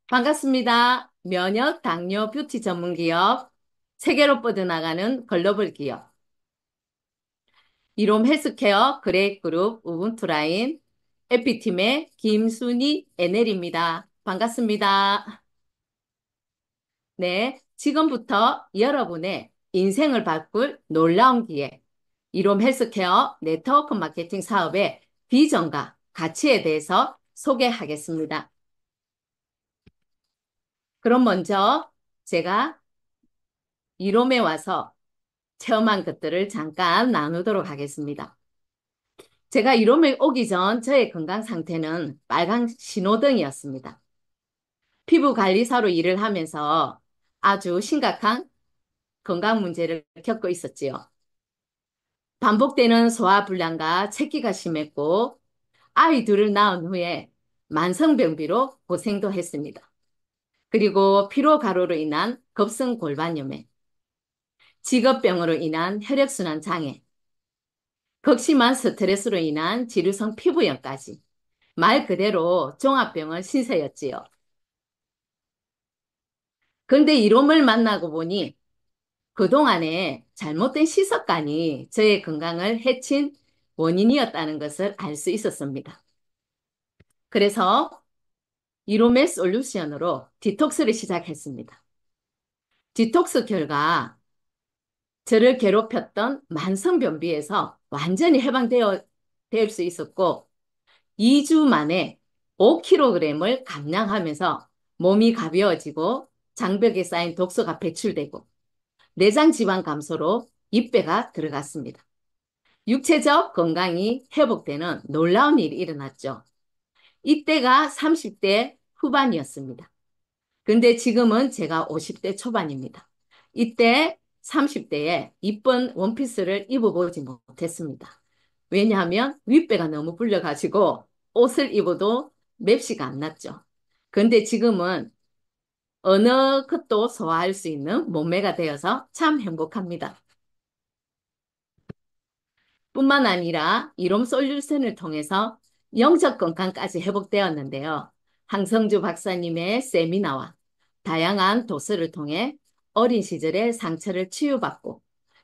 반갑습니다. 면역, 당뇨, 뷰티 전문 기업, 세계로 뻗어나가는 글로벌 기업, 이롬 헬스케어, 그레이그룹, 우분투라인, 에피팀의 김순희 에넬입니다. 반갑습니다. 네, 지금부터 여러분의 인생을 바꿀 놀라운 기회, 이롬 헬스케어 네트워크 마케팅 사업의 비전과 가치에 대해서 소개하겠습니다. 그럼 먼저 제가 이롬에 와서 체험한 것들을 잠깐 나누도록 하겠습니다. 제가 이롬에 오기 전 저의 건강 상태는 빨간 신호등이었습니다. 피부 관리사로 일을 하면서 아주 심각한 건강 문제를 겪고 있었지요. 반복되는 소화불량과 체기가 심했고 아이 둘을 낳은 후에 만성병비로 고생도 했습니다. 그리고 피로가루로 인한 급성골반염에, 직업병으로 인한 혈액순환 장애, 극심한 스트레스로 인한 지루성 피부염까지 말 그대로 종합병원 신세였지요. 그런데 이놈을 만나고 보니 그동안에 잘못된 식습관이 저의 건강을 해친 원인이었다는 것을 알 수 있었습니다. 그래서 이로메 솔루션으로 디톡스를 시작했습니다. 디톡스 결과 저를 괴롭혔던 만성변비에서 완전히 해방되어 될 수 있었고 2주 만에 5kg을 감량하면서 몸이 가벼워지고 장벽에 쌓인 독소가 배출되고 내장 지방 감소로 입배가 들어갔습니다. 육체적 건강이 회복되는 놀라운 일이 일어났죠. 이때가 30대 후반이었습니다. 근데 지금은 제가 50대 초반입니다. 이때 30대에 이쁜 원피스를 입어보지 못했습니다. 왜냐하면 윗배가 너무 불려가지고 옷을 입어도 맵시가 안 났죠. 근데 지금은 어느 것도 소화할 수 있는 몸매가 되어서 참 행복합니다. 뿐만 아니라 이롬 솔루션을 통해서 영적 건강까지 회복되었는데요. 황성주 박사님의 세미나와 다양한 도서를 통해 어린 시절의 상처를 치유받고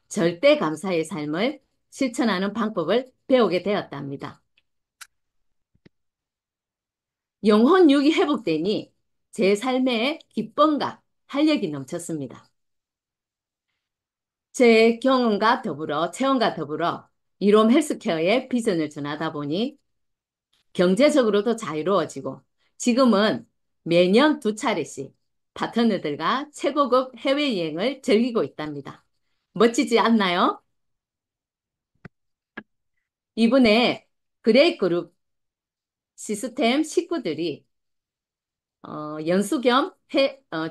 절대 감사의 삶을 실천하는 방법을 배우게 되었답니다. 영혼육이 회복되니 제 삶에 기쁨과 활력이 넘쳤습니다. 제 경험과 더불어 체험과 더불어 이롬 헬스케어의 비전을 전하다 보니 경제적으로도 자유로워지고 지금은 매년 2차례씩 파트너들과 최고급 해외여행을 즐기고 있답니다. 멋지지 않나요? 이번에 그레이그룹 시스템 식구들이 연수 겸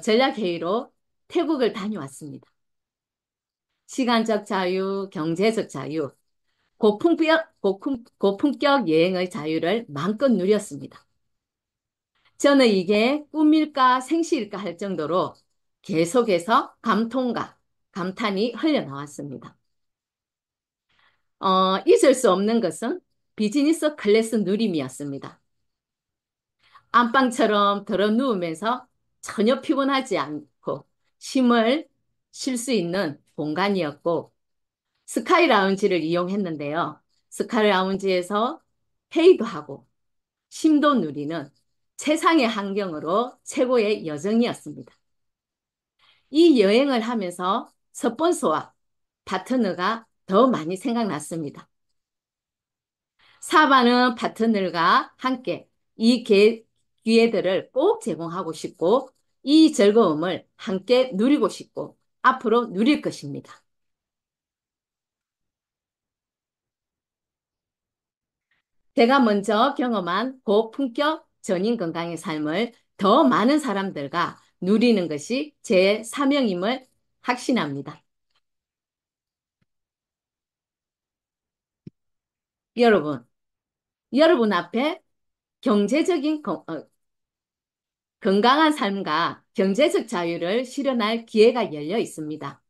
전략회의로 태국을 다녀왔습니다. 시간적 자유, 경제적 자유, 고품격 여행의 자유를 마음껏 누렸습니다. 저는 이게 꿈일까 생시일까 할 정도로 계속해서 감통과 감탄이 흘러나왔습니다. 잊을 수 없는 것은 비즈니스 클래스 누림이었습니다. 안방처럼 들어 누우면서 전혀 피곤하지 않고 쉼을 쉴 수 있는 공간이었고 스카이 라운지를 이용했는데요. 스카이 라운지에서 회의도 하고 쉼도 누리는 최상의 환경으로 최고의 여정이었습니다. 이 여행을 하면서 스폰서와 파트너가 더 많이 생각났습니다. 사바는 파트너가 함께 이 기회들을 꼭 제공하고 싶고 이 즐거움을 함께 누리고 싶고 앞으로 누릴 것입니다. 제가 먼저 경험한 고품격 전인 건강의 삶을 더 많은 사람들과 누리는 것이 제 사명임을 확신합니다. 여러분, 여러분 앞에 경제적인 건강한 삶과 경제적 자유를 실현할 기회가 열려 있습니다.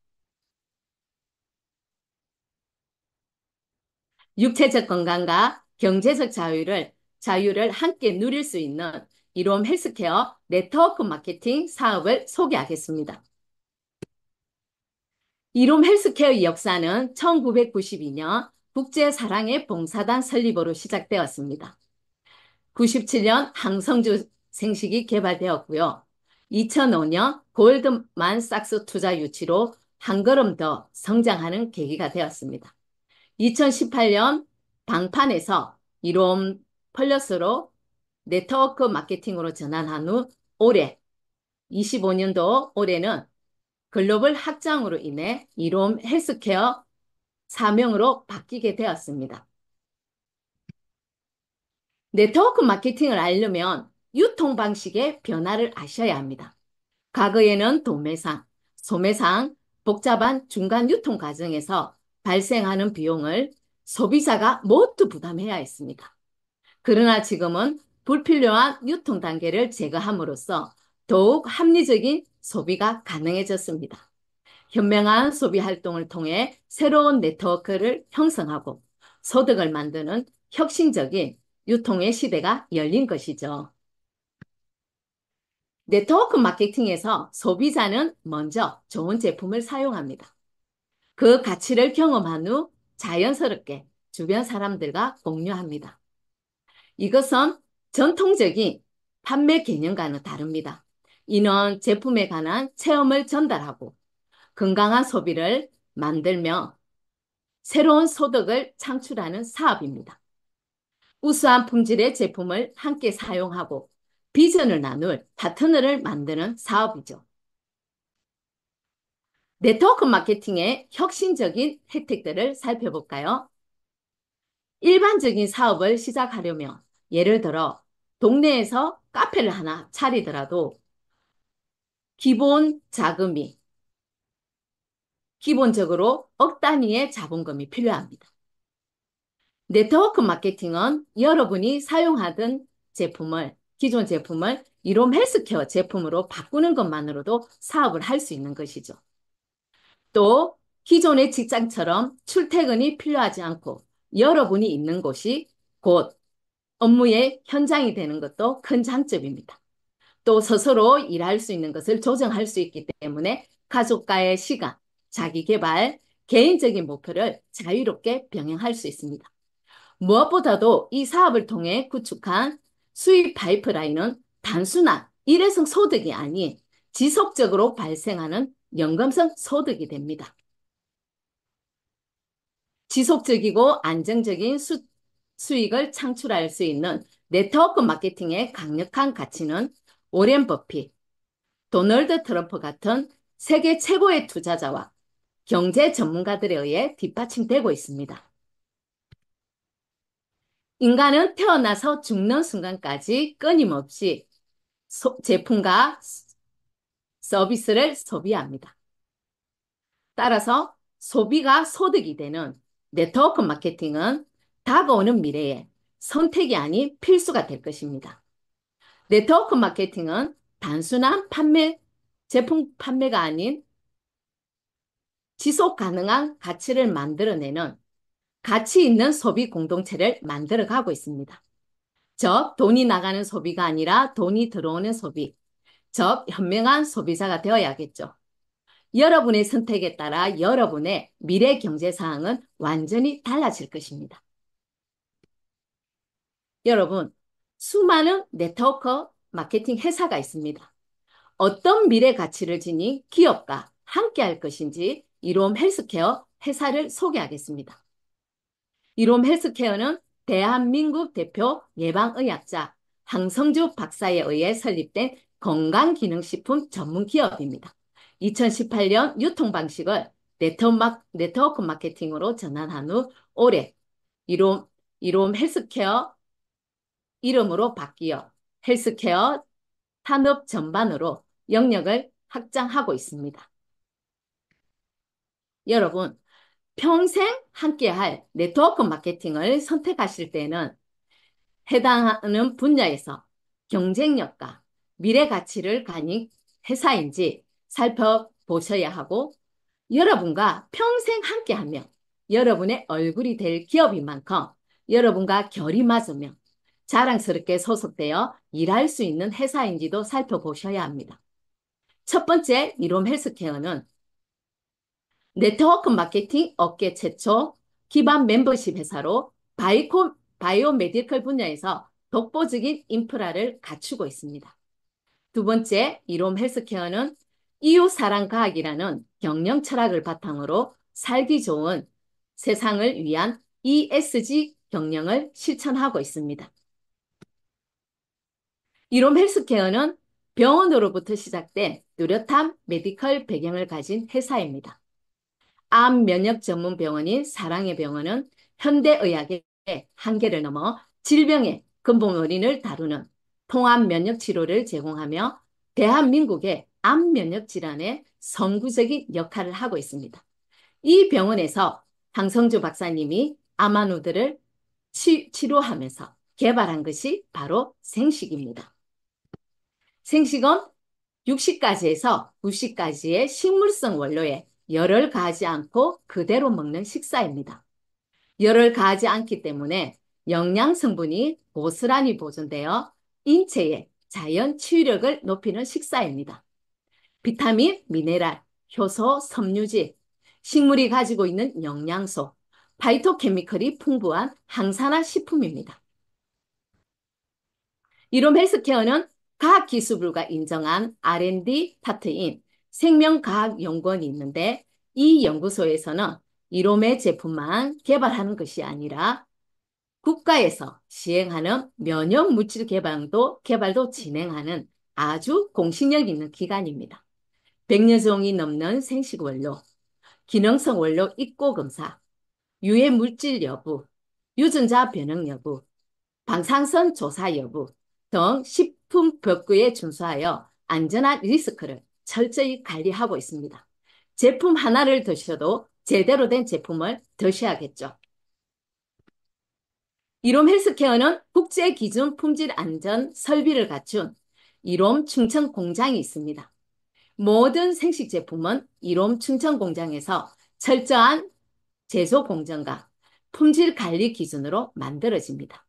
육체적 건강과 경제적 자유를 함께 누릴 수 있는 이롬 헬스케어 네트워크 마케팅 사업을 소개하겠습니다. 이롬 헬스케어의 역사는 1992년 국제사랑의 봉사단 설립으로 시작되었습니다. 97년 항성주 생식이 개발되었고요. 2005년 골드만삭스 투자 유치로 한 걸음 더 성장하는 계기가 되었습니다. 2018년 방판에서 이롬 플러스로 네트워크 마케팅으로 전환한 후 올해 25년도 올해는 글로벌 확장으로 인해 이롬 헬스케어 사명으로 바뀌게 되었습니다. 네트워크 마케팅을 알려면 유통 방식의 변화를 아셔야 합니다. 과거에는 도매상, 소매상, 복잡한 중간 유통 과정에서 발생하는 비용을 소비자가 모두 부담해야 했습니다. 그러나 지금은 불필요한 유통 단계를 제거함으로써 더욱 합리적인 소비가 가능해졌습니다. 현명한 소비 활동을 통해 새로운 네트워크를 형성하고 소득을 만드는 혁신적인 유통의 시대가 열린 것이죠. 네트워크 마케팅에서 소비자는 먼저 좋은 제품을 사용합니다. 그 가치를 경험한 후 자연스럽게 주변 사람들과 공유합니다. 이것은 전통적인 판매 개념과는 다릅니다. 이는 제품에 관한 체험을 전달하고 건강한 소비를 만들며 새로운 소득을 창출하는 사업입니다. 우수한 품질의 제품을 함께 사용하고 비전을 나눌 파트너를 만드는 사업이죠. 네트워크 마케팅의 혁신적인 혜택들을 살펴볼까요? 일반적인 사업을 시작하려면 예를 들어 동네에서 카페를 하나 차리더라도 기본 자금이 기본적으로 억 단위의 자본금이 필요합니다. 네트워크 마케팅은 여러분이 사용하던 기존 제품을 이롬 헬스케어 제품으로 바꾸는 것만으로도 사업을 할 수 있는 것이죠. 또 기존의 직장처럼 출퇴근이 필요하지 않고 여러분이 있는 곳이 곧 업무의 현장이 되는 것도 큰 장점입니다. 또 스스로 일할 수 있는 것을 조정할 수 있기 때문에 가족과의 시간, 자기 개발, 개인적인 목표를 자유롭게 병행할 수 있습니다. 무엇보다도 이 사업을 통해 구축한 수입 파이프라인은 단순한 일회성 소득이 아닌 지속적으로 발생하는 연금성 소득이 됩니다. 지속적이고 안정적인 수익을 창출할 수 있는 네트워크 마케팅의 강력한 가치는 오렌 버핏, 도널드 트럼프 같은 세계 최고의 투자자와 경제 전문가들에 의해 뒷받침되고 있습니다. 인간은 태어나서 죽는 순간까지 끊임없이 제품과 서비스를 소비합니다. 따라서 소비가 소득이 되는 네트워크 마케팅은 다가오는 미래에 선택이 아닌 필수가 될 것입니다. 네트워크 마케팅은 단순한 제품 판매가 아닌 지속 가능한 가치를 만들어내는 가치 있는 소비 공동체를 만들어가고 있습니다. 즉, 돈이 나가는 소비가 아니라 돈이 들어오는 소비, 즉, 현명한 소비자가 되어야겠죠. 여러분의 선택에 따라 여러분의 미래 경제 상황은 완전히 달라질 것입니다. 여러분, 수많은 네트워크 마케팅 회사가 있습니다. 어떤 미래 가치를 지닌 기업과 함께 할 것인지 이롬 헬스케어 회사를 소개하겠습니다. 이롬 헬스케어는 대한민국 대표 예방의학자 황성주 박사에 의해 설립된 건강기능식품 전문 기업입니다. 2018년 유통방식을 네트워크 마케팅으로 전환한 후 올해 이롬 헬스케어 이름으로 바뀌어 헬스케어 산업 전반으로 영역을 확장하고 있습니다. 여러분, 평생 함께할 네트워크 마케팅을 선택하실 때는 해당하는 분야에서 경쟁력과 미래 가치를 가진 회사인지 살펴보셔야 하고 여러분과 평생 함께하며 여러분의 얼굴이 될 기업인 만큼 여러분과 결이 맞으며 자랑스럽게 소속되어 일할 수 있는 회사인지도 살펴보셔야 합니다. 첫 번째, 이롬 헬스케어는 네트워크 마케팅 업계 최초 기반 멤버십 회사로 바이오 메디컬 분야에서 독보적인 인프라를 갖추고 있습니다. 두 번째, 이롬 헬스케어는 이웃사랑과학이라는 경영 철학을 바탕으로 살기 좋은 세상을 위한 ESG 경영을 실천하고 있습니다. 이롬 헬스케어는 병원으로부터 시작된 뚜렷한 메디컬 배경을 가진 회사입니다. 암 면역 전문 병원인 사랑의 병원은 현대의학의 한계를 넘어 질병의 근본 원인을 다루는 통합 면역 치료를 제공하며 대한민국의 암 면역 질환의 선구적인 역할을 하고 있습니다. 이 병원에서 황성주 박사님이 아마누드를 치료하면서 개발한 것이 바로 생식입니다. 생식은 60가지에서 90가지의 식물성 원료에 열을 가하지 않고 그대로 먹는 식사입니다. 열을 가하지 않기 때문에 영양 성분이 고스란히 보존되어 인체의 자연 치유력을 높이는 식사입니다. 비타민, 미네랄, 효소, 섬유질, 식물이 가지고 있는 영양소, 파이토케미컬이 풍부한 항산화 식품입니다. 이롬 헬스케어는 과학기술부가 인정한 R&D 파트인 생명과학연구원이 있는데 이 연구소에서는 이롬의 제품만 개발하는 것이 아니라 국가에서 시행하는 면역 물질 개발도 진행하는 아주 공신력 있는 기관입니다. 100여 종이 넘는 생식 원료, 기능성 원료 입고 검사, 유해 물질 여부, 유전자 변형 여부, 방사선 조사 여부 등 식품법규에 준수하여 안전한 리스크를 철저히 관리하고 있습니다. 제품 하나를 드셔도 제대로 된 제품을 드셔야겠죠. 이롬 헬스케어는 국제 기준 품질 안전 설비를 갖춘 이롬 충청 공장이 있습니다. 모든 생식 제품은 이롬 충청 공장에서 철저한 제조 공정과 품질 관리 기준으로 만들어집니다.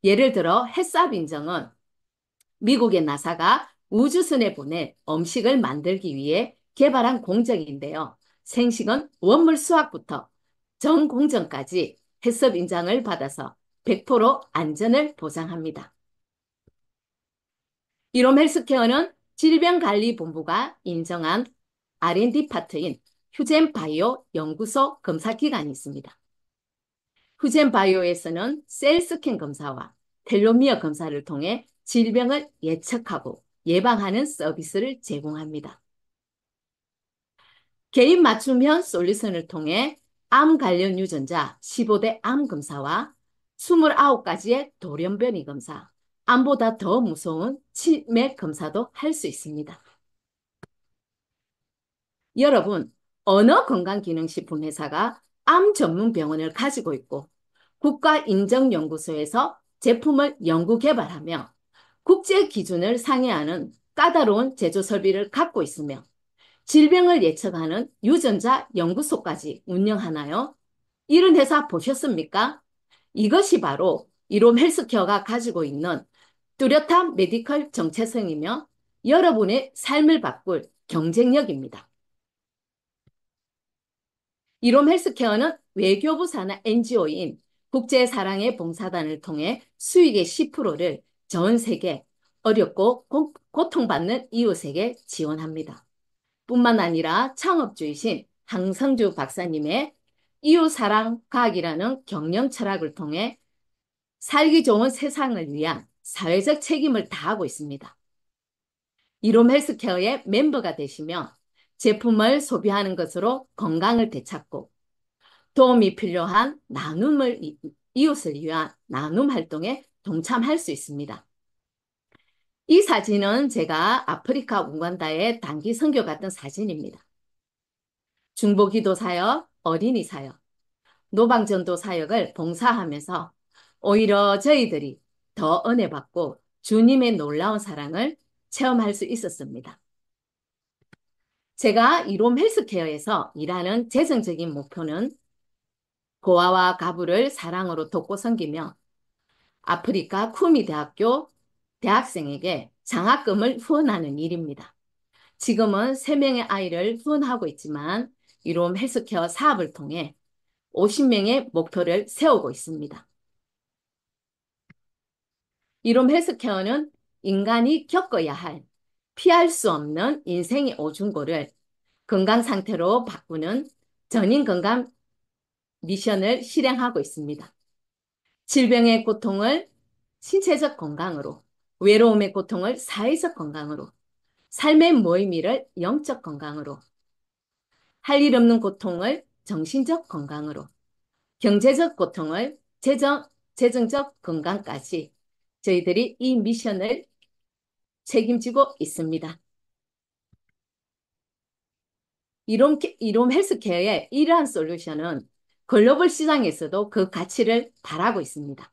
예를 들어 햇삽 인정은 미국의 나사가 우주선에 보낼 음식을 만들기 위해 개발한 공정인데요. 생식은 원물 수확부터 전 공정까지 햇섭 인증을 받아서 100% 안전을 보장합니다. 이롬 헬스케어는 질병관리본부가 인정한 R&D 파트인 휴젠바이오 연구소 검사기관이 있습니다. 휴젠바이오에서는 셀스캔 검사와 텔로미어 검사를 통해 질병을 예측하고 예방하는 서비스를 제공합니다. 개인 맞춤형 솔루션을 통해 암 관련 유전자 15대 암 검사와 29가지의 돌연변이 검사, 암보다 더 무서운 치맥 검사도 할 수 있습니다. 여러분, 어느 건강기능식품 회사가 암 전문 병원을 가지고 있고 국가인정연구소에서 제품을 연구 개발하며 국제 기준을 상회하는 까다로운 제조 설비를 갖고 있으며 질병을 예측하는 유전자 연구소까지 운영하나요? 이런 회사 보셨습니까? 이것이 바로 이롬 헬스케어가 가지고 있는 뚜렷한 메디컬 정체성이며 여러분의 삶을 바꿀 경쟁력입니다. 이롬 헬스케어는 외교부 산하 NGO인 국제사랑의 봉사단을 통해 수익의 10%를 전 세계 어렵고 고통받는 이웃에게 지원합니다. 뿐만 아니라 창업주이신 황성주 박사님의 이웃사랑 과학이라는 경영 철학을 통해 살기 좋은 세상을 위한 사회적 책임을 다하고 있습니다. 이롬 헬스케어의 멤버가 되시며 제품을 소비하는 것으로 건강을 되찾고 도움이 필요한 이웃을 위한 나눔 활동에 동참할 수 있습니다. 이 사진은 제가 아프리카 우간다의 단기 선교 갔던 사진입니다. 중보기도 사역, 어린이 사역, 노방전도 사역을 봉사하면서 오히려 저희들이 더 은혜 받고 주님의 놀라운 사랑을 체험할 수 있었습니다. 제가 이롬 헬스케어에서 일하는 재정적인 목표는 고아와 가부를 사랑으로 돕고 섬기며 아프리카 쿠미 대학교 대학생에게 장학금을 후원하는 일입니다. 지금은 3명의 아이를 후원하고 있지만 이롬 헬스케어 사업을 통해 50명의 목표를 세우고 있습니다. 이롬 헬스케어는 인간이 겪어야 할 피할 수 없는 인생의 오중고를 건강 상태로 바꾸는 전인 건강 미션을 실행하고 있습니다. 질병의 고통을 신체적 건강으로, 외로움의 고통을 사회적 건강으로, 삶의 무의미를 영적 건강으로, 할 일 없는 고통을 정신적 건강으로, 경제적 고통을 재정적 건강까지 저희들이 이 미션을 책임지고 있습니다. 이롬 헬스케어의 이러한 솔루션은 글로벌 시장에서도 그 가치를 바라고 있습니다.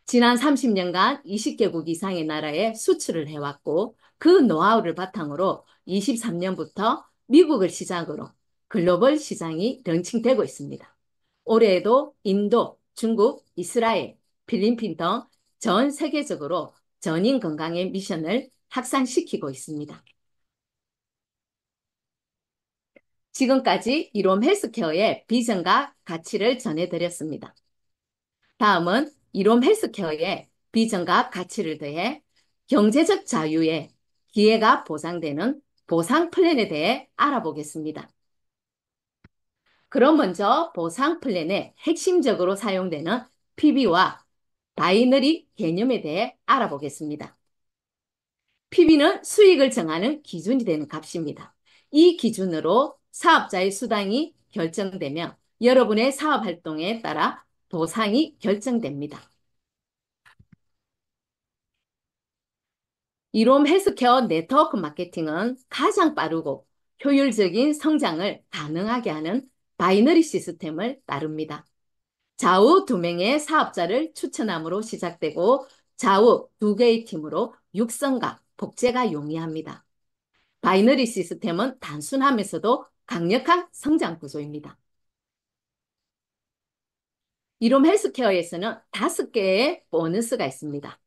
지난 30년간 20개국 이상의 나라에 수출을 해왔고 그 노하우를 바탕으로 23년부터 미국을 시작으로 글로벌 시장이 런칭되고 있습니다. 올해에도 인도, 중국, 이스라엘, 필리핀 등 전 세계적으로 전인 건강의 미션을 확산시키고 있습니다. 지금까지 이롬 헬스케어의 비전과 가치를 전해드렸습니다. 다음은 이롬 헬스케어의 비전과 가치를 더해 경제적 자유의 기회가 보장되는 보상 플랜에 대해 알아보겠습니다. 그럼 먼저 보상 플랜에 핵심적으로 사용되는 PB와 바이너리 개념에 대해 알아보겠습니다. PB는 수익을 정하는 기준이 되는 값입니다. 이 기준으로 사업자의 수당이 결정되며 여러분의 사업 활동에 따라 보상이 결정됩니다. 이롬 헬스케어 네트워크 마케팅은 가장 빠르고 효율적인 성장을 가능하게 하는 바이너리 시스템을 따릅니다. 좌우 2명의 사업자를 추천함으로 시작되고 좌우 2개의 팀으로 육성과 복제가 용이합니다. 바이너리 시스템은 단순하면서도 강력한 성장 구조입니다. 이롬 헬스케어에서는 5개의 보너스가 있습니다.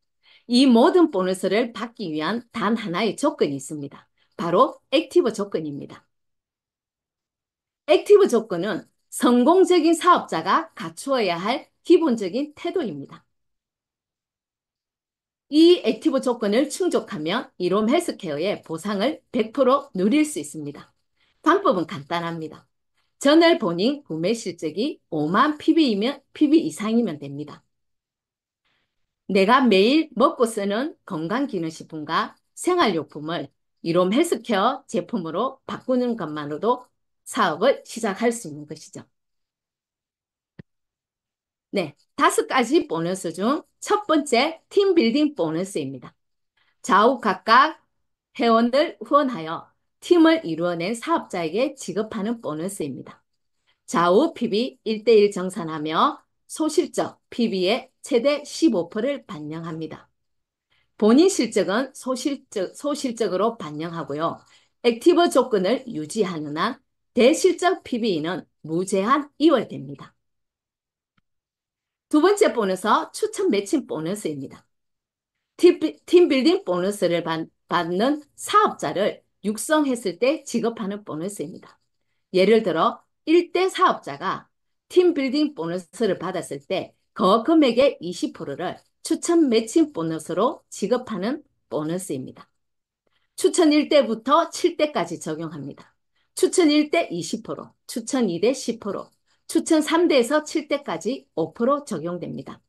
이 모든 보너스를 받기 위한 단 하나의 조건이 있습니다. 바로 액티브 조건입니다. 액티브 조건은 성공적인 사업자가 갖추어야 할 기본적인 태도입니다. 이 액티브 조건을 충족하면 이롬 헬스케어의 보상을 100% 누릴 수 있습니다. 방법은 간단합니다. 전월 본인 구매 실적이 5만 PB 이상이면 됩니다. 내가 매일 먹고 쓰는 건강기능식품과 생활용품을 이롬 헬스케어 제품으로 바꾸는 것만으로도 사업을 시작할 수 있는 것이죠. 네, 5가지 보너스 중 첫 번째 팀빌딩 보너스입니다. 좌우 각각 회원을 후원하여 팀을 이루어낸 사업자에게 지급하는 보너스입니다. 좌우 PB 1대1 정산하며 소실적 PB의 최대 15%를 반영합니다. 본인 실적은 소실적으로 반영하고요. 액티브 조건을 유지하는 한 대실적 PB는 무제한 이월됩니다. 두 번째 보너스, 추천 매칭 보너스입니다. 팀빌딩 보너스를 받는 사업자를 육성했을 때 지급하는 보너스입니다. 예를 들어 1대 사업자가 팀빌딩 보너스를 받았을 때 그 금액의 20%를 추천 매칭 보너스로 지급하는 보너스입니다. 추천 1대부터 7대까지 적용합니다. 추천 1대 20%, 추천 2대 10%, 추천 3대에서 7대까지 5% 적용됩니다.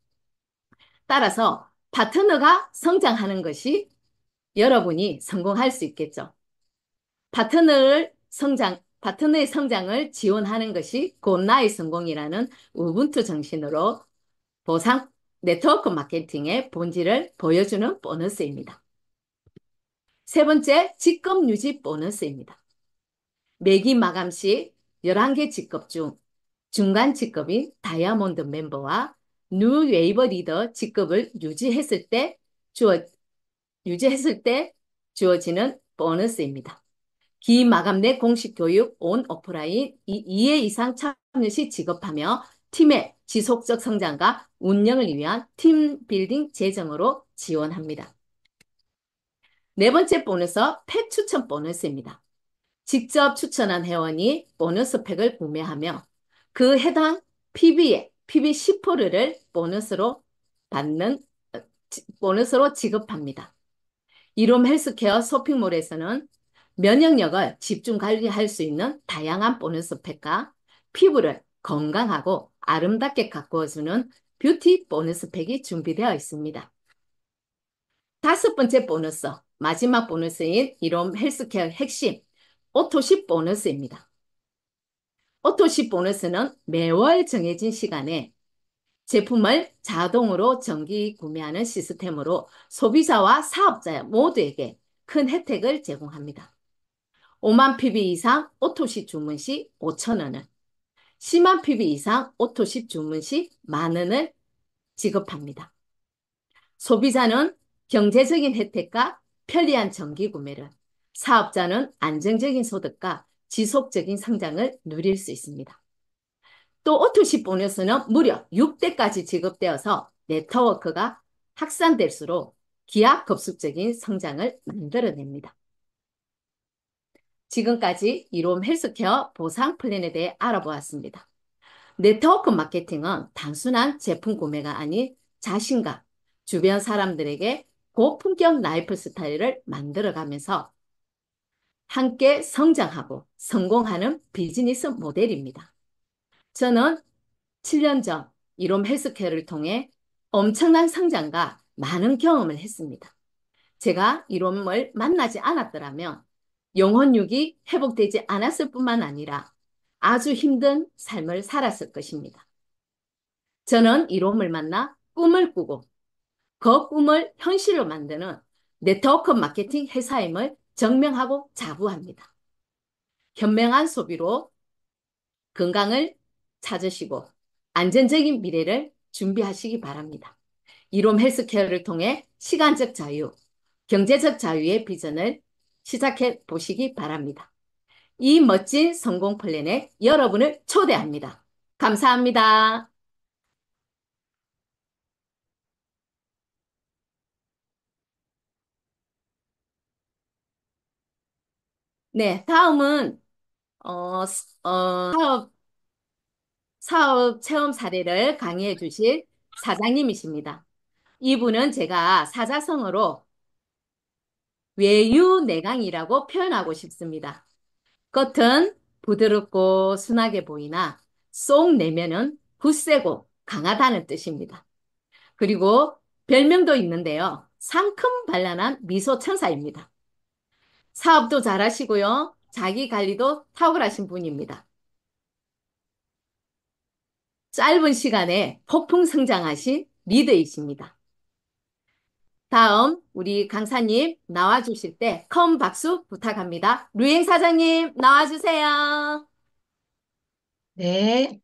따라서 파트너가 성장하는 것이 여러분이 성공할 수 있겠죠. 파트너의 성장을 지원하는 것이 곧 나의 성공이라는 우분투 정신으로 보상 네트워크 마케팅의 본질을 보여주는 보너스입니다. 세 번째, 직급 유지 보너스입니다. 매기 마감 시 11개 직급 중 중간 직급인 다이아몬드 멤버와 뉴 웨이버 리더 직급을 유지했을 때 주어지는 보너스입니다. 기마감내 공식 교육 온 오프라인 2회 이상 참여 시 지급하며 팀의 지속적 성장과 운영을 위한 팀 빌딩 재정으로 지원합니다. 네 번째 보너스, 팩 추천 보너스입니다. 직접 추천한 회원이 보너스 팩을 구매하며 그 해당 PB 10%를 보너스로 받는 보너스로 지급합니다. 이롬 헬스케어 쇼핑몰에서는 면역력을 집중 관리할 수 있는 다양한 보너스 팩과 피부를 건강하고 아름답게 가꾸어주는 뷰티 보너스 팩이 준비되어 있습니다. 다섯 번째 보너스, 마지막 보너스인 이롬 헬스케어 핵심, 오토십 보너스입니다. 오토십 보너스는 매월 정해진 시간에 제품을 자동으로 정기 구매하는 시스템으로 소비자와 사업자 모두에게 큰 혜택을 제공합니다. 5만 PB 이상 오토십 주문 시 5천 원을, 10만 PB 이상 오토십 주문 시 만 원을 지급합니다. 소비자는 경제적인 혜택과 편리한 정기 구매를, 사업자는 안정적인 소득과 지속적인 성장을 누릴 수 있습니다. 또 오토십 보너스는 무려 6대까지 지급되어서 네트워크가 확산될수록 기하급수적인 성장을 만들어냅니다. 지금까지 이롬 헬스케어 보상 플랜에 대해 알아보았습니다. 네트워크 마케팅은 단순한 제품 구매가 아닌 자신과 주변 사람들에게 고품격 라이프 스타일을 만들어가면서 함께 성장하고 성공하는 비즈니스 모델입니다. 저는 7년 전 이롬 헬스케어를 통해 엄청난 성장과 많은 경험을 했습니다. 제가 이롬을 만나지 않았더라면 영혼육이 회복되지 않았을 뿐만 아니라 아주 힘든 삶을 살았을 것입니다. 저는 이롬을 만나 꿈을 꾸고 그 꿈을 현실로 만드는 네트워크 마케팅 회사임을 증명하고 자부합니다. 현명한 소비로 건강을 찾으시고 안전적인 미래를 준비하시기 바랍니다. 이롬 헬스케어를 통해 시간적 자유, 경제적 자유의 비전을 시작해 보시기 바랍니다. 이 멋진 성공 플랜에 여러분을 초대합니다. 감사합니다. 네, 다음은 사업 체험 사례를 강의해 주실 사장님이십니다. 이분은 제가 사자성어로 외유내강이라고 표현하고 싶습니다. 겉은 부드럽고 순하게 보이나 속 내면은 굳세고 강하다는 뜻입니다. 그리고 별명도 있는데요. 상큼 발랄한 미소 천사입니다. 사업도 잘하시고요. 자기 관리도 탁월하신 분입니다. 짧은 시간에 폭풍 성장하신 리더이십니다. 다음 우리 강사님 나와주실 때 큰 박수 부탁합니다. 루잉 사장님 나와주세요. 네,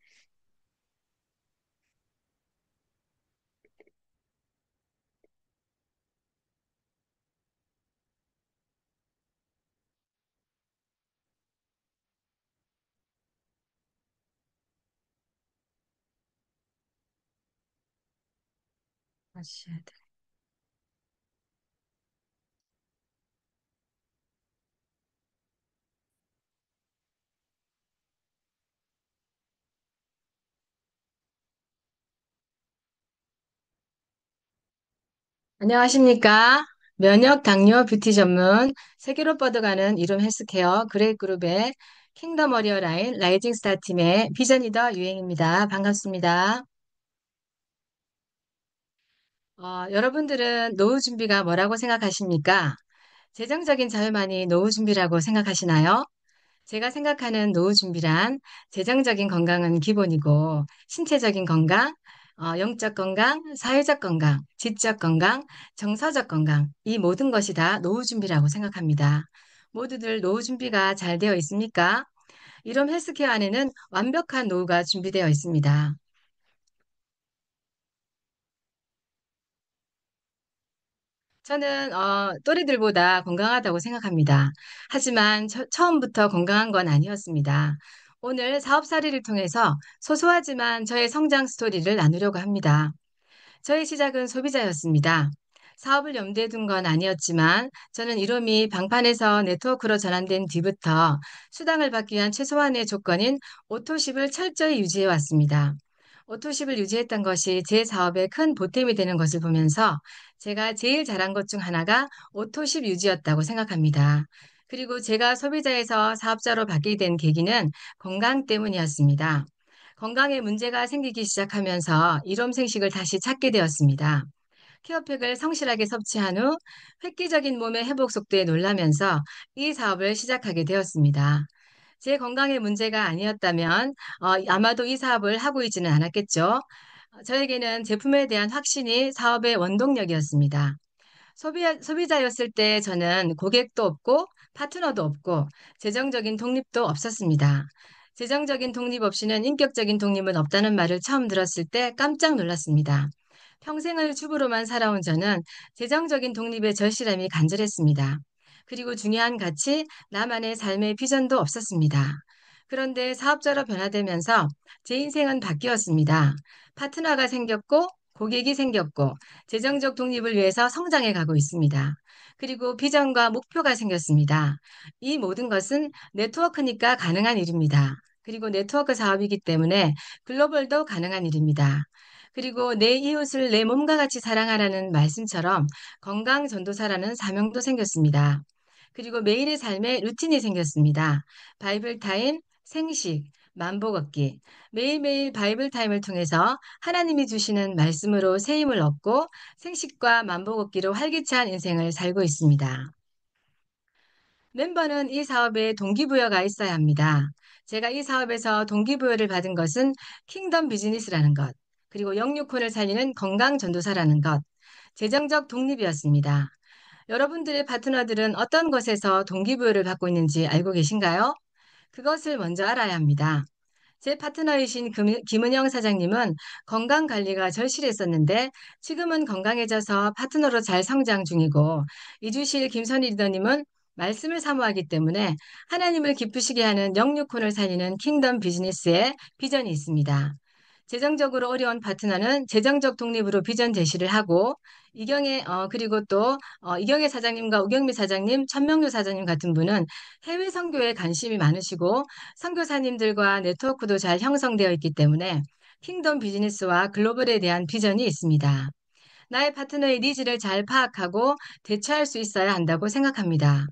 하셔야 돼. 안녕하십니까? 면역 당뇨 뷰티 전문 세계로 뻗어가는 이룸 헬스케어 그레이그룹의 킹덤 워리어 라인 라이징 스타 팀의 비전 리더 유행입니다. 반갑습니다. 여러분들은 노후 준비가 뭐라고 생각하십니까? 재정적인 자유만이 노후 준비라고 생각하시나요? 제가 생각하는 노후 준비란 재정적인 건강은 기본이고 신체적인 건강, 영적 건강, 사회적 건강, 지적 건강, 정서적 건강 이 모든 것이 다 노후 준비라고 생각합니다. 모두들 노후 준비가 잘 되어 있습니까? 이런 헬스케어 안에는 완벽한 노후가 준비되어 있습니다. 저는 또래들보다 건강하다고 생각합니다. 하지만 처음부터 건강한 건 아니었습니다. 오늘 사업 사례를 통해서 소소하지만 저의 성장 스토리를 나누려고 합니다. 저의 시작은 소비자였습니다. 사업을 염두에 둔 건 아니었지만 저는 이름이 방판에서 네트워크로 전환된 뒤부터 수당을 받기 위한 최소한의 조건인 오토십을 철저히 유지해 왔습니다. 오토십을 유지했던 것이 제 사업에 큰 보탬이 되는 것을 보면서 제가 제일 잘한 것 중 하나가 오토십 유지였다고 생각합니다. 그리고 제가 소비자에서 사업자로 바뀌게 된 계기는 건강 때문이었습니다. 건강에 문제가 생기기 시작하면서 일홈생식을 다시 찾게 되었습니다. 케어팩을 성실하게 섭취한 후 획기적인 몸의 회복 속도에 놀라면서 이 사업을 시작하게 되었습니다. 제 건강에 문제가 아니었다면 아마도 이 사업을 하고 있지는 않았겠죠. 저에게는 제품에 대한 확신이 사업의 원동력이었습니다. 소비자였을 때 저는 고객도 없고 파트너도 없고 재정적인 독립도 없었습니다. 재정적인 독립 없이는 인격적인 독립은 없다는 말을 처음 들었을 때 깜짝 놀랐습니다. 평생을 주부로만 살아온 저는 재정적인 독립의 절실함이 간절했습니다. 그리고 중요한 가치, 나만의 삶의 비전도 없었습니다. 그런데 사업자로 변화되면서 제 인생은 바뀌었습니다. 파트너가 생겼고 고객이 생겼고 재정적 독립을 위해서 성장해 가고 있습니다. 그리고 비전과 목표가 생겼습니다. 이 모든 것은 네트워크니까 가능한 일입니다. 그리고 네트워크 사업이기 때문에 글로벌도 가능한 일입니다. 그리고 내 이웃을 내 몸과 같이 사랑하라는 말씀처럼 건강 전도사라는 사명도 생겼습니다. 그리고 매일의 삶에 루틴이 생겼습니다. 바이블 타임, 생식, 만보 걷기. 매일매일 바이블 타임을 통해서 하나님이 주시는 말씀으로 새 힘을 얻고 생식과 만보 걷기로 활기찬 인생을 살고 있습니다. 멤버는 이 사업에 동기부여가 있어야 합니다. 제가 이 사업에서 동기부여를 받은 것은 킹덤 비즈니스라는 것, 그리고 영유콘을 살리는 건강 전도사라는 것, 재정적 독립이었습니다. 여러분들의 파트너들은 어떤 것에서 동기부여를 받고 있는지 알고 계신가요? 그것을 먼저 알아야 합니다. 제 파트너이신 김은영 사장님은 건강 관리가 절실했었는데 지금은 건강해져서 파트너로 잘 성장 중이고 이주실 김선희 리더님은 말씀을 사모하기 때문에 하나님을 기쁘시게 하는 영육혼을 살리는 킹덤 비즈니스에 비전이 있습니다. 재정적으로 어려운 파트너는 재정적 독립으로 비전 제시를 하고 그리고 또 이경혜 사장님과 우경미 사장님, 천명료 사장님 같은 분은 해외 선교에 관심이 많으시고 선교사님들과 네트워크도 잘 형성되어 있기 때문에 킹덤 비즈니스와 글로벌에 대한 비전이 있습니다. 나의 파트너의 니즈를 잘 파악하고 대처할 수 있어야 한다고 생각합니다.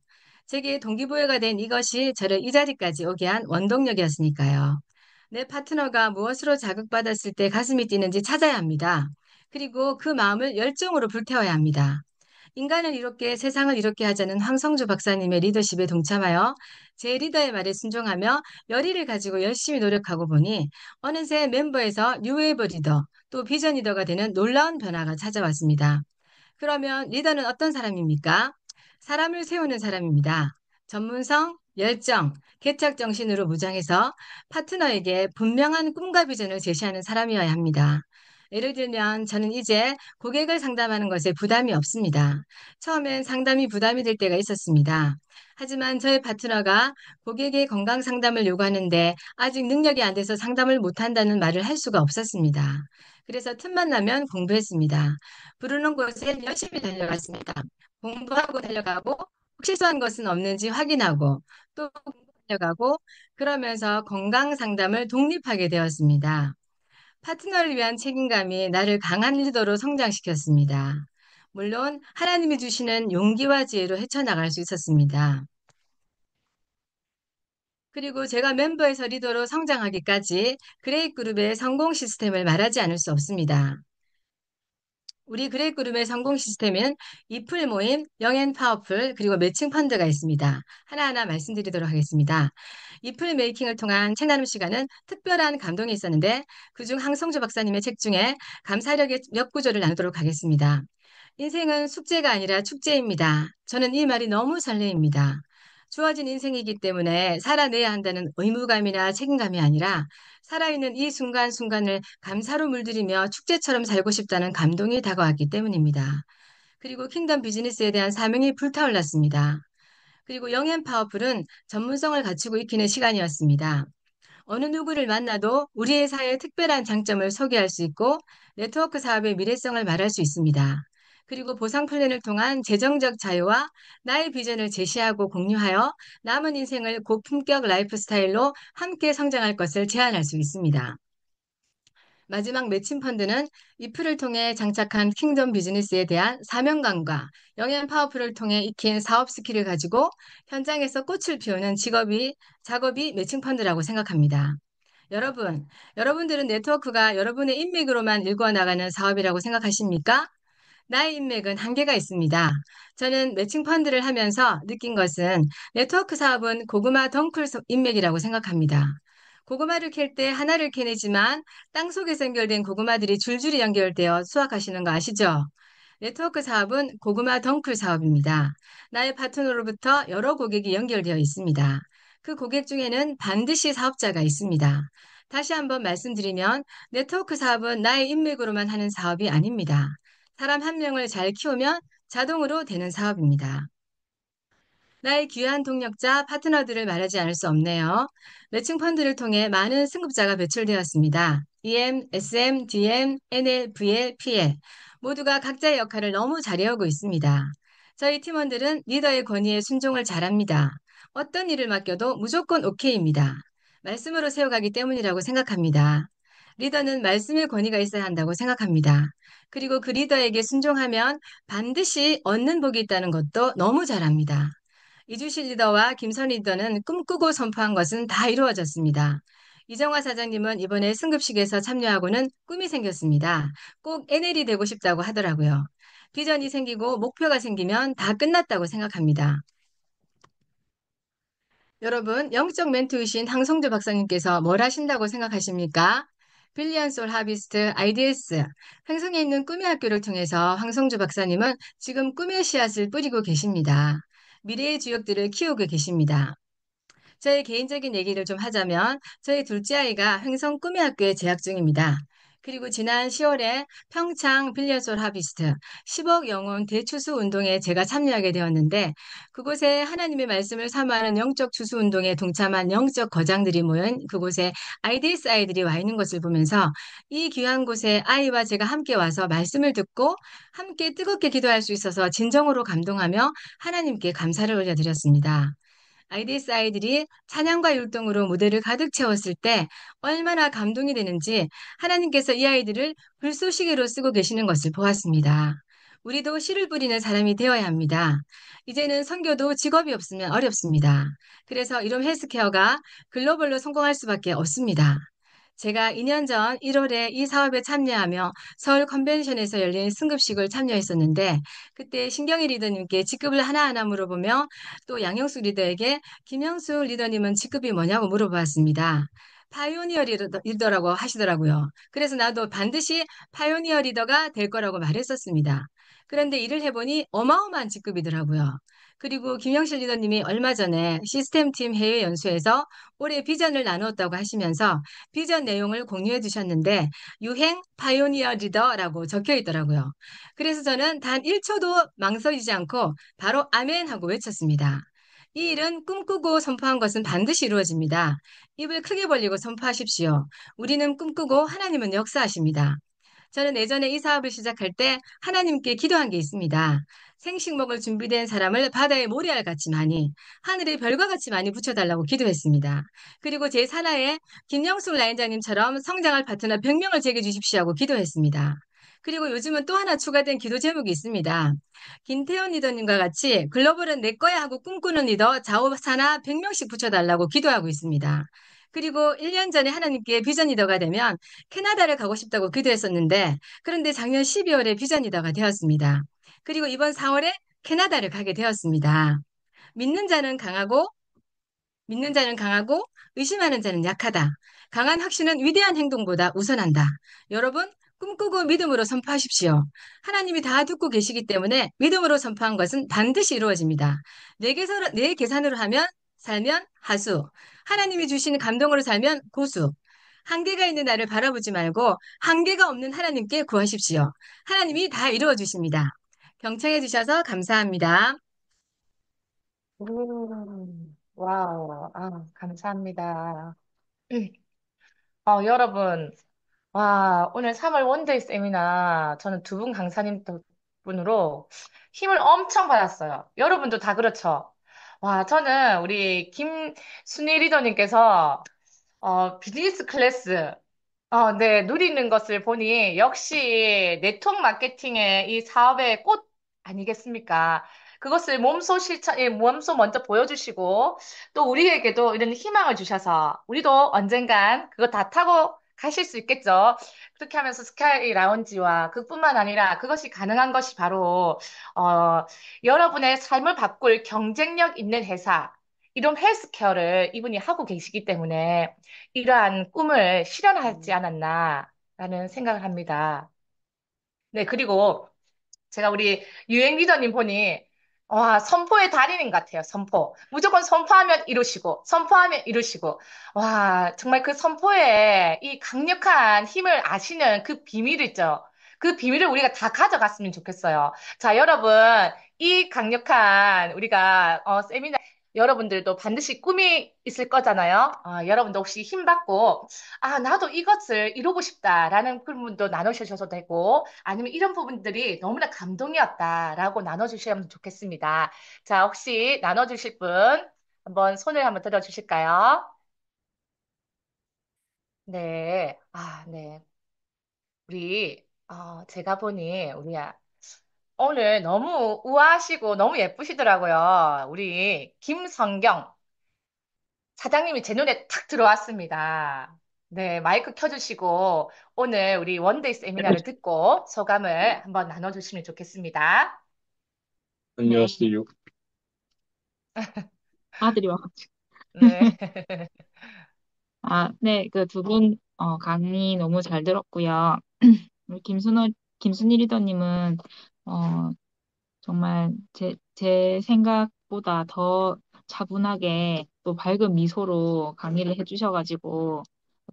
제게 동기부여가 된 이것이 저를 이 자리까지 오게 한 원동력이었으니까요. 내 파트너가 무엇으로 자극받았을 때 가슴이 뛰는지 찾아야 합니다. 그리고 그 마음을 열정으로 불태워야 합니다. 인간을 이롭게 세상을 이롭게 하자는 황성주 박사님의 리더십에 동참하여 제 리더의 말에 순종하며 열의를 가지고 열심히 노력하고 보니 어느새 멤버에서 뉴웨이브 리더 또 비전 리더가 되는 놀라운 변화가 찾아왔습니다. 그러면 리더는 어떤 사람입니까? 사람을 세우는 사람입니다. 전문성, 열정, 개척 정신으로 무장해서 파트너에게 분명한 꿈과 비전을 제시하는 사람이어야 합니다. 예를 들면 저는 이제 고객을 상담하는 것에 부담이 없습니다. 처음엔 상담이 부담이 될 때가 있었습니다. 하지만 저의 파트너가 고객의 건강 상담을 요구하는데 아직 능력이 안 돼서 상담을 못한다는 말을 할 수가 없었습니다. 그래서 틈만 나면 공부했습니다. 부르는 곳에 열심히 달려갔습니다. 공부하고 달려가고 실수한 것은 없는지 확인하고 또 달려가고 그러면서 건강 상담을 독립하게 되었습니다. 파트너를 위한 책임감이 나를 강한 리더로 성장시켰습니다. 물론 하나님이 주시는 용기와 지혜로 헤쳐나갈 수 있었습니다. 그리고 제가 멤버에서 리더로 성장하기까지 그레이 그룹의 성공 시스템을 말하지 않을 수 없습니다. 우리 그레이그룹의 성공 시스템은 이풀 모임, 영앤 파워풀, 그리고 매칭 펀드가 있습니다. 하나하나 말씀드리도록 하겠습니다. 이풀 메이킹을 통한 책 나눔 시간은 특별한 감동이 있었는데 그중 항성주 박사님의 책 중에 감사력의 몇 구조를 나누도록 하겠습니다. 인생은 숙제가 아니라 축제입니다. 저는 이 말이 너무 설레입니다. 주어진 인생이기 때문에 살아내야 한다는 의무감이나 책임감이 아니라 살아있는 이 순간순간을 감사로 물들이며 축제처럼 살고 싶다는 감동이 다가왔기 때문입니다. 그리고 킹덤 비즈니스에 대한 사명이 불타올랐습니다. 그리고 영앤 파워풀은 전문성을 갖추고 익히는 시간이었습니다. 어느 누구를 만나도 우리 회사의 특별한 장점을 소개할 수 있고 네트워크 사업의 미래성을 말할 수 있습니다. 그리고 보상 플랜을 통한 재정적 자유와 나의 비전을 제시하고 공유하여 남은 인생을 고품격 라이프 스타일로 함께 성장할 것을 제안할 수 있습니다. 마지막 매칭 펀드는 이프를 통해 장착한 킹덤 비즈니스에 대한 사명감과 영양 파워풀을 통해 익힌 사업 스킬을 가지고 현장에서 꽃을 피우는 작업이 매칭 펀드라고 생각합니다. 여러분, 여러분들은 네트워크가 여러분의 인맥으로만 일궈 나가는 사업이라고 생각하십니까? 나의 인맥은 한계가 있습니다. 저는 매칭 펀드를 하면서 느낀 것은 네트워크 사업은 고구마 덩쿨 인맥이라고 생각합니다. 고구마를 캘 때 하나를 캐내지만 땅속에서 연결된 고구마들이 줄줄이 연결되어 수확하시는 거 아시죠? 네트워크 사업은 고구마 덩쿨 사업입니다. 나의 파트너로부터 여러 고객이 연결되어 있습니다. 그 고객 중에는 반드시 사업자가 있습니다. 다시 한번 말씀드리면 네트워크 사업은 나의 인맥으로만 하는 사업이 아닙니다. 사람 한 명을 잘 키우면 자동으로 되는 사업입니다. 나의 귀한 동력자 파트너들을 말하지 않을 수 없네요. 매칭 펀드를 통해 많은 승급자가 배출되었습니다. EM, SM, DM, NL, VL, PL 모두가 각자의 역할을 너무 잘해오고 있습니다. 저희 팀원들은 리더의 권위에 순종을 잘합니다. 어떤 일을 맡겨도 무조건 OK입니다. 말씀으로 세워가기 때문이라고 생각합니다. 리더는 말씀의 권위가 있어야 한다고 생각합니다. 그리고 그 리더에게 순종하면 반드시 얻는 복이 있다는 것도 너무 잘 압니다. 이주실 리더와 김선 리더는 꿈꾸고 선포한 것은 다 이루어졌습니다. 이정화 사장님은 이번에 승급식에서 참여하고는 꿈이 생겼습니다. 꼭 NL이 되고 싶다고 하더라고요. 비전이 생기고 목표가 생기면 다 끝났다고 생각합니다. 여러분, 영적 멘토이신 황성주 박사님께서 뭘 하신다고 생각하십니까? 빌리언 솔 하비스트 IDS, 횡성에 있는 꿈의 학교를 통해서 황성주 박사님은 지금 꿈의 씨앗을 뿌리고 계십니다. 미래의 주역들을 키우고 계십니다. 저의 개인적인 얘기를 좀 하자면 저희 둘째 아이가 횡성 꿈의 학교에 재학 중입니다. 그리고 지난 10월에 평창 빌리언솔 하비스트 10억 영혼 대추수 운동에 제가 참여하게 되었는데 그곳에 하나님의 말씀을 사모하는 영적 추수 운동에 동참한 영적 거장들이 모인 그곳에 IDS 아이들이 와 있는 것을 보면서 이 귀한 곳에 아이와 제가 함께 와서 말씀을 듣고 함께 뜨겁게 기도할 수 있어서 진정으로 감동하며 하나님께 감사를 올려드렸습니다. IDS 아이들이 찬양과 율동으로 무대를 가득 채웠을 때 얼마나 감동이 되는지 하나님께서 이 아이들을 불쏘시개로 쓰고 계시는 것을 보았습니다. 우리도 씨를 뿌리는 사람이 되어야 합니다. 이제는 선교도 직업이 없으면 어렵습니다. 그래서 이름 헬스케어가 글로벌로 성공할 수밖에 없습니다. 제가 2년 전 1월에 이 사업에 참여하며 서울 컨벤션에서 열린 승급식을 참여했었는데 그때 신경희 리더님께 직급을 하나하나 물어보며 또 양영숙 리더에게 김영숙 리더님은 직급이 뭐냐고 물어봤습니다. 파이오니어 리더라고 하시더라고요. 그래서 나도 반드시 파이오니어 리더가 될 거라고 말했었습니다. 그런데 일을 해보니 어마어마한 직급이더라고요. 그리고 김영실 리더님이 얼마 전에 시스템팀 해외 연수에서 올해 비전을 나누었다고 하시면서 비전 내용을 공유해 주셨는데 유행 파이오니어 리더라고 적혀 있더라고요. 그래서 저는 단 1초도 망설이지 않고 바로 아멘 하고 외쳤습니다. 이 일은 꿈꾸고 선포한 것은 반드시 이루어집니다. 입을 크게 벌리고 선포하십시오. 우리는 꿈꾸고 하나님은 역사하십니다. 저는 예전에 이 사업을 시작할 때 하나님께 기도한 게 있습니다. 생식 먹을 준비된 사람을 바다의 모래알 같이 많이, 하늘의 별과 같이 많이 붙여달라고 기도했습니다. 그리고 제 산하에 김영숙 라인장님처럼 성장할 파트너 100명을 제게 주십시오 하고 기도했습니다. 그리고 요즘은 또 하나 추가된 기도 제목이 있습니다. 김태현 리더님과 같이 글로벌은 내 거야 하고 꿈꾸는 리더 좌우 산하 100명씩 붙여달라고 기도하고 있습니다. 그리고 1년 전에 하나님께 비전 리더가 되면 캐나다를 가고 싶다고 기도했었는데 그런데 작년 12월에 비전 리더가 되었습니다. 그리고 이번 4월에 캐나다를 가게 되었습니다. 믿는 자는 강하고 믿는 자는 강하고 의심하는 자는 약하다. 강한 확신은 위대한 행동보다 우선한다. 여러분, 꿈꾸고 믿음으로 선포하십시오. 하나님이 다 듣고 계시기 때문에 믿음으로 선포한 것은 반드시 이루어집니다. 내 계산으로 하면 살면 하수. 하나님이 주시는 감동으로 살면 고수. 한계가 있는 나를 바라보지 말고 한계가 없는 하나님께 구하십시오. 하나님이 다 이루어 주십니다. 경청해 주셔서 감사합니다. 와우, 감사합니다. 여러분, 와, 오늘 3월 원데이 세미나 저는 두 분 강사님 덕분으로 힘을 엄청 받았어요. 여러분도 다 그렇죠? 와, 저는 우리 김순희 리더님께서 비즈니스 클래스 네, 누리는 것을 보니 역시 네트워크 마케팅의 이 사업의 꽃 아니겠습니까? 그것을 몸소 먼저 보여주시고 또 우리에게도 이런 희망을 주셔서 우리도 언젠간 그거 다 타고 가실 수 있겠죠. 그렇게 하면서 스카이 라운지와 그뿐만 아니라 그것이 가능한 것이 바로 어, 여러분의 삶을 바꿀 경쟁력 있는 회사, 이런 헬스케어를 이분이 하고 계시기 때문에 이러한 꿈을 실현하지 않았나라는 생각을 합니다. 네, 그리고 제가 우리 유행 리더님 보니, 와, 선포의 달인인 것 같아요, 선포. 무조건 선포하면 이루시고, 선포하면 이루시고. 와, 정말 그 선포에 이 강력한 힘을 아시는 그 비밀 있죠? 그 비밀을 우리가 다 가져갔으면 좋겠어요. 자, 여러분, 이 강력한 우리가 세미나 여러분들도 반드시 꿈이 있을 거잖아요. 여러분도 혹시 힘 받고 나도 이것을 이루고 싶다라는 그런 분도 나누셔도 되고, 아니면 이런 부분들이 너무나 감동이었다라고 나눠주시면 좋겠습니다. 자, 혹시 나눠주실 분, 한번 손을 한번 들어주실까요? 네. 네. 제가 보니, 오늘 너무 우아하시고 너무 예쁘시더라고요. 우리 김성경 사장님이 제 눈에 탁 들어왔습니다. 네, 마이크 켜주시고 오늘 우리 원데이 세미나를 듣고 소감을 한번 나눠주시면 좋겠습니다. 안녕하세요. 아들이 와가지고. 네. 네, 그 두 분, 강의 너무 잘 들었고요. 우리 김순희 리더님은, 어, 정말 제 생각보다 더 차분하게 또 밝은 미소로 강의를 해주셔가지고,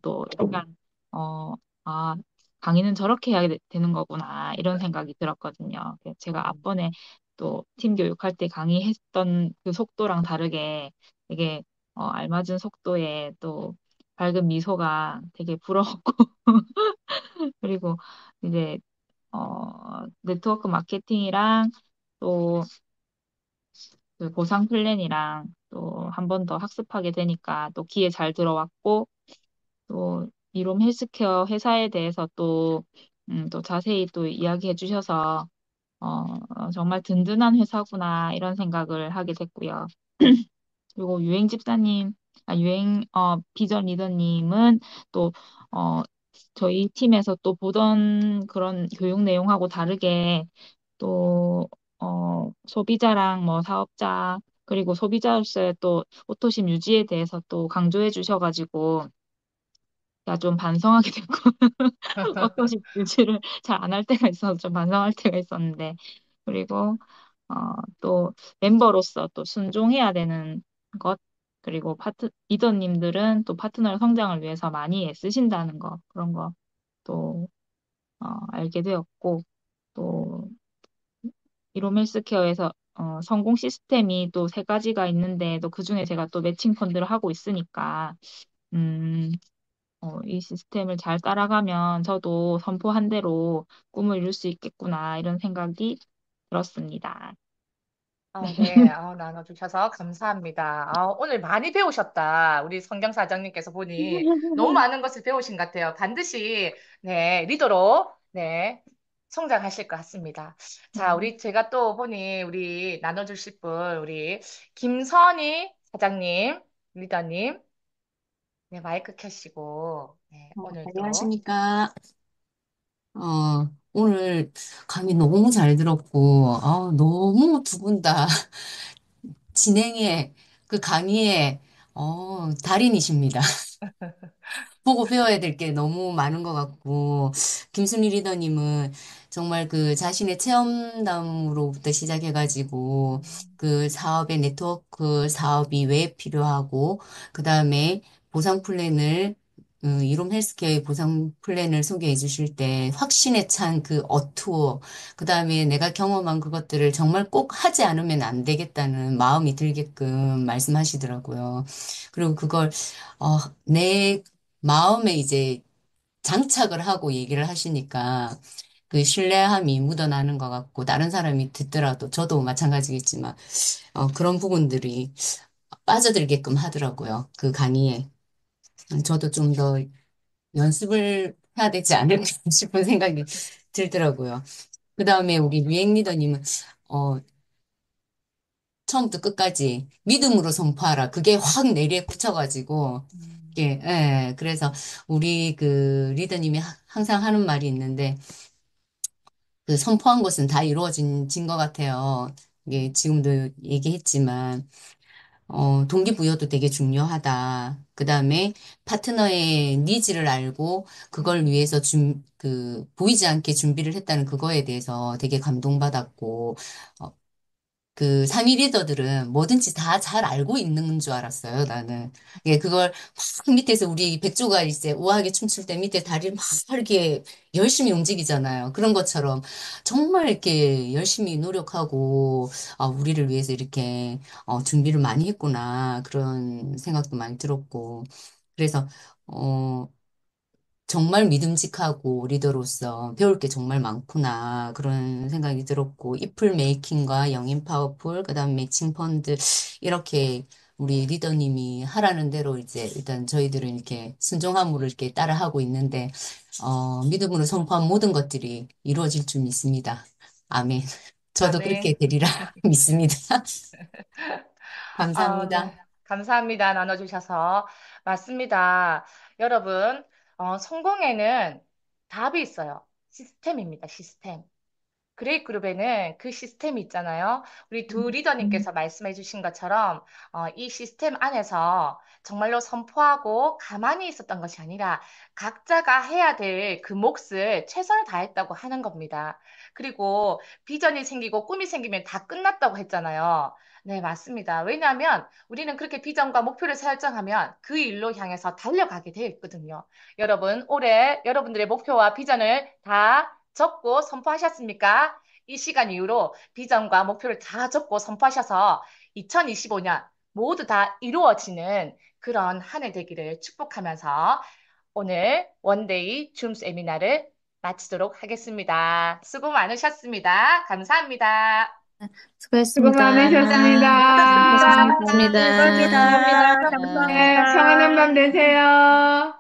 또 약간, 어, 아, 강의는 저렇게 해야 되는 거구나, 이런 생각이 들었거든요. 제가 앞번에 또 팀 교육할 때 강의했던 그 속도랑 다르게 되게, 알맞은 속도에 또 밝은 미소가 되게 부러웠고, 그리고 이제, 네트워크 마케팅이랑 또 그 보상 플랜이랑 또 한 번 더 학습하게 되니까 또 귀에 잘 들어왔고 또 이롬 헬스케어 회사에 대해서 또 자세히 또 이야기해 주셔서 정말 든든한 회사구나 이런 생각을 하게 됐고요. 그리고 비전 리더님은 또, 어, 저희 팀에서 또 보던 그런 교육 내용하고 다르게 또, 소비자랑 뭐 사업자, 그리고 소비자로서의 또 오토심 유지에 대해서 또 강조해 주셔가지고, 야, 좀 반성하게 됐고, 오토심 유지를 잘 안 할 때가 있어서 좀 반성할 때가 있었는데, 그리고 어, 또 멤버로서 또 순종해야 되는 것, 그리고 리더님들은 또 파트너의 성장을 위해서 많이 애쓰신다는 거, 그런 거 또 알게 되었고, 또 이롬 헬스케어에서 성공 시스템이 또 세 가지가 있는데, 또 그중에 제가 또 매칭 펀드를 하고 있으니까, 음, 이 시스템을 잘 따라가면 저도 선포한 대로 꿈을 이룰 수 있겠구나, 이런 생각이 들었습니다. 네, 나눠주셔서 감사합니다. 오늘 많이 배우셨다. 우리 성경 사장님께서 보니 너무 많은 것을 배우신 것 같아요. 반드시, 네, 리더로, 네, 성장하실 것 같습니다. 자, 제가 또 보니, 우리 나눠주실 분, 우리 김선희 사장님, 리더님, 네, 마이크 켜시고, 네, 오늘도, 안녕하십니까. 오늘 강의 너무 잘 들었고, 너무 두 분 다 진행에, 그 강의에, 달인이십니다. 보고 배워야 될 게 너무 많은 것 같고, 김순희 리더님은 정말 그 자신의 체험담으로부터 시작해가지고, 그 사업의 네트워크 사업이 왜 필요하고, 그 다음에 보상 플랜을 이롬 헬스케어의 보상 플랜을 소개해 주실 때 확신에 찬 그 어투어, 그 다음에 내가 경험한 그것들을 정말 꼭 하지 않으면 안 되겠다는 마음이 들게끔 말씀하시더라고요. 그리고 그걸, 내 마음에 이제 장착을 하고 얘기를 하시니까 그 신뢰함이 묻어나는 것 같고, 다른 사람이 듣더라도 저도 마찬가지겠지만, 그런 부분들이 빠져들게끔 하더라고요. 그 강의에. 저도 좀 더 연습을 해야 되지 않을까 싶은 생각이 들더라고요. 그 다음에 우리 유행 리더님은, 어, 처음부터 끝까지 믿음으로 선포하라. 그게 확 내리에 꽂혀가지고, 이게, 예, 그래서 우리 그 리더님이 항상 하는 말이 있는데, 그 선포한 것은 다 이루어진 것 같아요. 이게 지금도 얘기했지만, 동기부여도 되게 중요하다. 그 다음에 파트너의 니즈를 알고 그걸 위해서 보이지 않게 준비를 했다는 그거에 대해서 되게 감동받았고, 어, 그 상위 리더들은 뭐든지 다 잘 알고 있는 줄 알았어요, 나는. 예, 그걸 막 밑에서 우리 백조가 이제 우아하게 춤출 때 밑에 다리를 막 이렇게 열심히 움직이잖아요. 그런 것처럼 정말 이렇게 열심히 노력하고, 우리를 위해서 이렇게 준비를 많이 했구나. 그런 생각도 많이 들었고. 그래서, 어, 정말 믿음직하고 리더로서 배울 게 정말 많구나 그런 생각이 들었고 이플 메이킹과 영인 파워풀 그다음 매칭 펀드 이렇게 우리 리더님이 하라는 대로 이제 일단 저희들은 이렇게 순종함으로 이렇게 따라하고 있는데 믿음으로 선포한 모든 것들이 이루어질 줄 믿습니다. 아멘. 저도 그렇게 아멘. 되리라 믿습니다. 아, 감사합니다. 네. 감사합니다. 나눠주셔서. 맞습니다. 여러분, 성공에는 답이 있어요. 시스템입니다. 시스템. 그레이그룹에는 그 시스템이 있잖아요. 우리 두 리더님께서 말씀해 주신 것처럼 이 시스템 안에서 정말로 선포하고 가만히 있었던 것이 아니라 각자가 해야 될 그 몫을 최선을 다했다고 하는 겁니다. 그리고 비전이 생기고 꿈이 생기면 다 끝났다고 했잖아요. 네, 맞습니다. 왜냐하면 우리는 그렇게 비전과 목표를 설정하면 그 일로 향해서 달려가게 되어 있거든요. 여러분, 올해 여러분들의 목표와 비전을 다 적고 선포하셨습니까? 이 시간 이후로 비전과 목표를 다 적고 선포하셔서 2025년 모두 다 이루어지는 그런 한 해 되기를 축복하면서 오늘 원데이 줌 세미나를 마치도록 하겠습니다. 수고 많으셨습니다. 감사합니다. 수고 수고했습니다. 많으셨습니다. 수고하셨습니다. 수고하셨습니다. 수고하셨습니다. 네, 평안한 감사합니다. 밤 되세요.